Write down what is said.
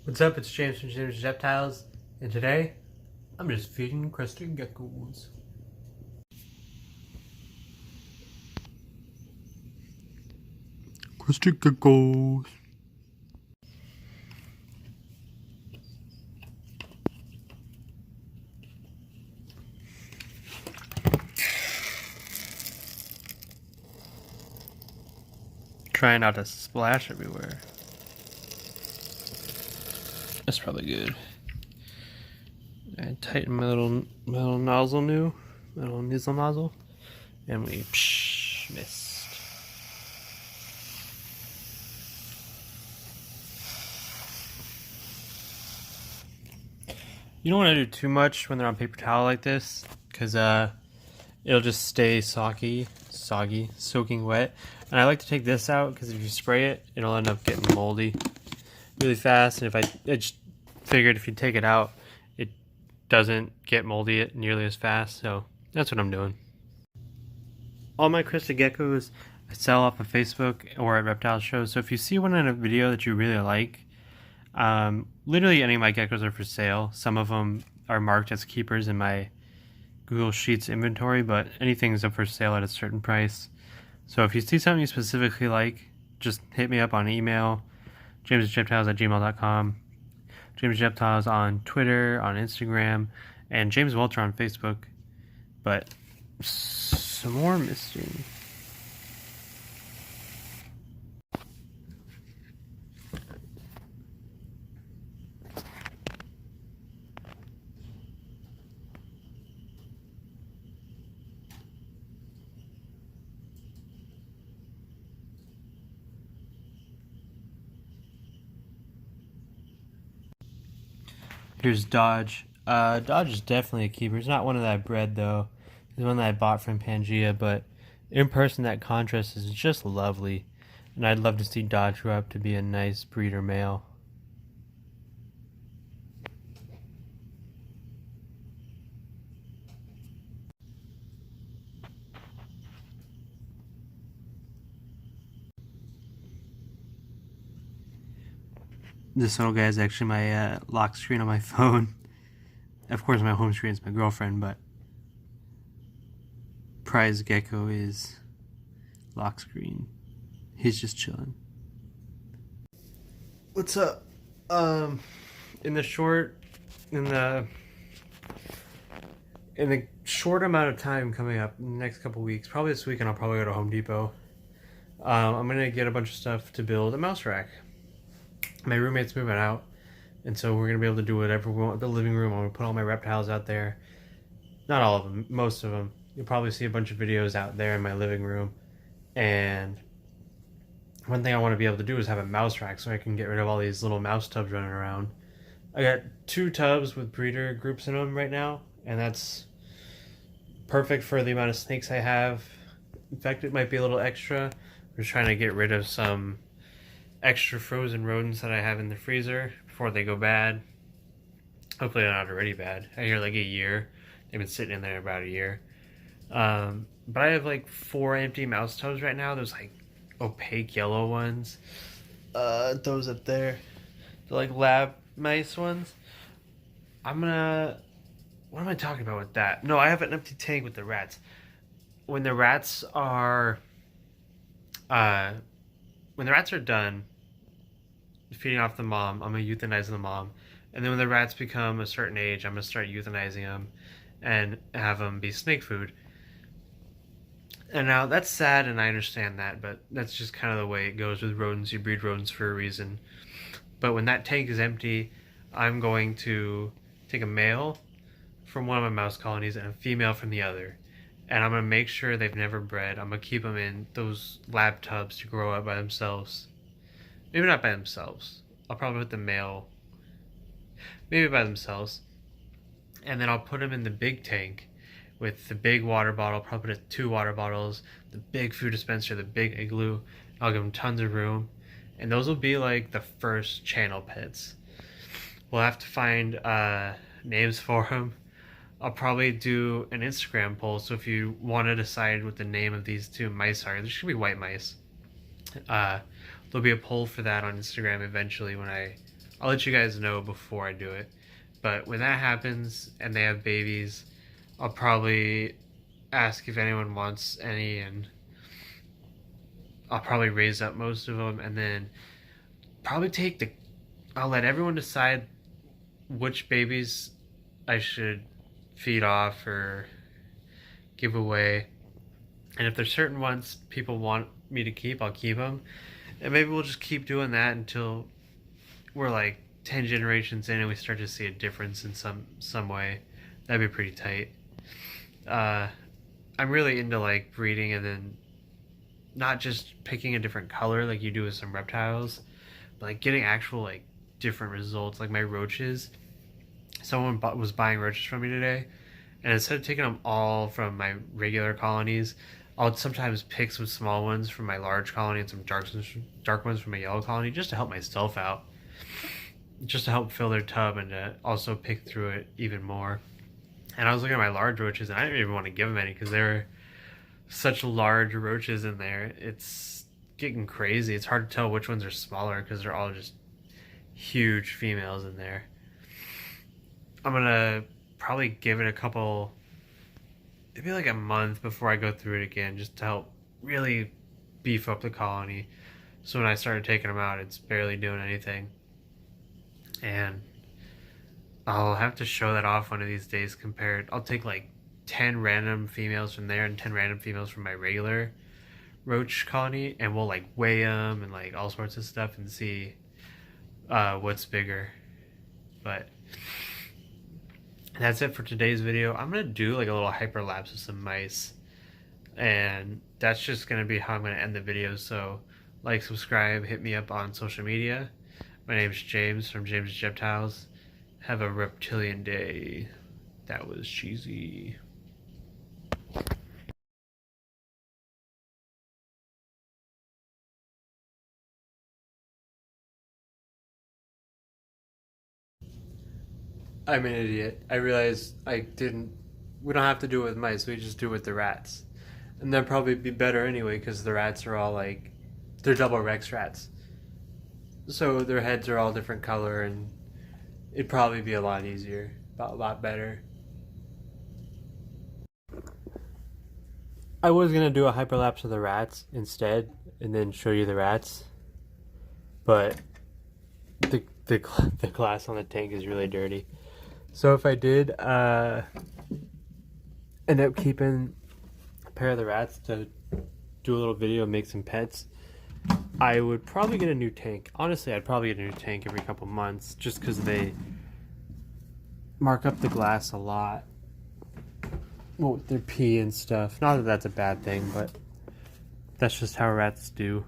What's up? It's James from James Reptiles, and today I'm just feeding crested geckos. Crested geckos. Trying not to splash everywhere. That's probably good. I tighten my little nozzle nozzle, and we missed. You don't want to do too much when they're on paper towel like this, because it'll just stay soggy, soaking wet. And I like to take this out because if you spray it, it'll end up getting moldy really fast. And I just figured if you take it out, it doesn't get moldy nearly as fast. So that's what I'm doing. All my crested geckos I sell off of Facebook or at reptile shows. So if you see one in a video that you really like, literally any of my geckos are for sale. Some of them are marked as keepers in my Google Sheets inventory, but anything's up for sale at a certain price. So if you see something you specifically like, just hit me up on email, jamesreptiles@gmail.com, James Reptiles on Twitter, on Instagram, and James Walter on Facebook. But some more missing. Here's Dodge. Dodge is definitely a keeper. It's not one that I bred though. It's one that I bought from Pangea, but in person that contrast is just lovely. And I'd love to see Dodge grow up to be a nice breeder male. This little guy is actually my lock screen on my phone. Of course, my home screen is my girlfriend, but prize gecko is lock screen. He's just chilling. What's up? In the short amount of time coming up, in the next couple weeks, probably this weekend, I'll probably go to Home Depot. I'm gonna get a bunch of stuff to build a mouse rack. My roommate's moving out, and so we're gonna be able to do whatever we want with the living room. I'm gonna put all my reptiles out there. Not all of them, most of them. You'll probably see a bunch of videos out there in my living room. And one thing I want to be able to do is have a mouse rack so I can get rid of all these little mouse tubs running around. I got 2 tubs with breeder groups in them right now, and that's perfect for the amount of snakes I have. In fact, it might be a little extra. I'm just trying to get rid of some extra frozen rodents that I have in the freezer before they go bad. Hopefully they're not already bad. I hear like a year. They've been sitting in there about a year. But I have like 4 empty mouse tubs right now. There's like opaque yellow ones. Those up there. They're like lab mice ones. What am I talking about with that? No, I have an empty tank with the rats. When the rats are done feeding off the mom, I'm going to euthanize the mom. And then when the rats become a certain age, I'm going to start euthanizing them and have them be snake food. And now that's sad, and I understand that, but that's just kind of the way it goes with rodents. You breed rodents for a reason. But when that tank is empty, I'm going to take a male from one of my mouse colonies and a female from the other. And I'm going to make sure they've never bred. I'm going to keep them in those lab tubs to grow up by themselves. Maybe not by themselves. I'll probably put the male, maybe by themselves. And then I'll put them in the big tank with the big water bottle. Probably put 2 water bottles, the big food dispenser, the big igloo. I'll give them tons of room. And those will be like the first channel pets. We'll have to find names for them. I'll probably do an Instagram poll, so if you want to decide what the name of these 2 mice are, there should be white mice. There'll be a poll for that on Instagram eventually when I I'll let you guys know before I do it. But when that happens and they have babies, I'll probably ask if anyone wants any, and I'll probably raise up most of them, and then probably I'll let everyone decide which babies I should feed off or give away. And if there's certain ones people want me to keep, I'll keep them. And maybe we'll just keep doing that until we're like 10 generations in and we start to see a difference in some way. That'd be pretty tight. I'm really into like breeding and then not just picking a different color like you do with some reptiles, but like getting actual like different results. Like my roaches, someone was buying roaches from me today, and instead of taking them all from my regular colonies, I'll sometimes pick some small ones from my large colony and some dark ones from my yellow colony, just to help myself out, just to help fill their tub and to also pick through it even more. And I was looking at my large roaches, and I didn't even want to give them any because there were such large roaches in there. It's getting crazy. It's hard to tell which ones are smaller because they're all just huge females in there. I'm gonna probably give it a couple, maybe like a month before I go through it again, just to help really beef up the colony. So when I started taking them out, it's barely doing anything. And I'll have to show that off one of these days compared. I'll take like 10 random females from there and 10 random females from my regular roach colony, and we'll like weigh them and like all sorts of stuff and see what's bigger. But that's it for today's video. I'm gonna do like a little hyperlapse of some mice, and that's just gonna be how I'm gonna end the video. So like, subscribe, hit me up on social media. My name's James from James Reptiles. Have a reptilian day. That was cheesy. I'm an idiot. I realized we don't have to do it with mice, we just do it with the rats. And that'd probably be better anyway, because the rats are all like, they're double Rex rats. So their heads are all different color, and it'd probably be a lot easier, a lot better. I was gonna do a hyperlapse of the rats instead, and then show you the rats, but the glass on the tank is really dirty. So if I did end up keeping a pair of the rats to do a little video and make some pets, I would probably get a new tank. Honestly, I'd probably get a new tank every couple months, just because they mark up the glass a lot. Well, with their pee and stuff. Not that that's a bad thing, but that's just how rats do.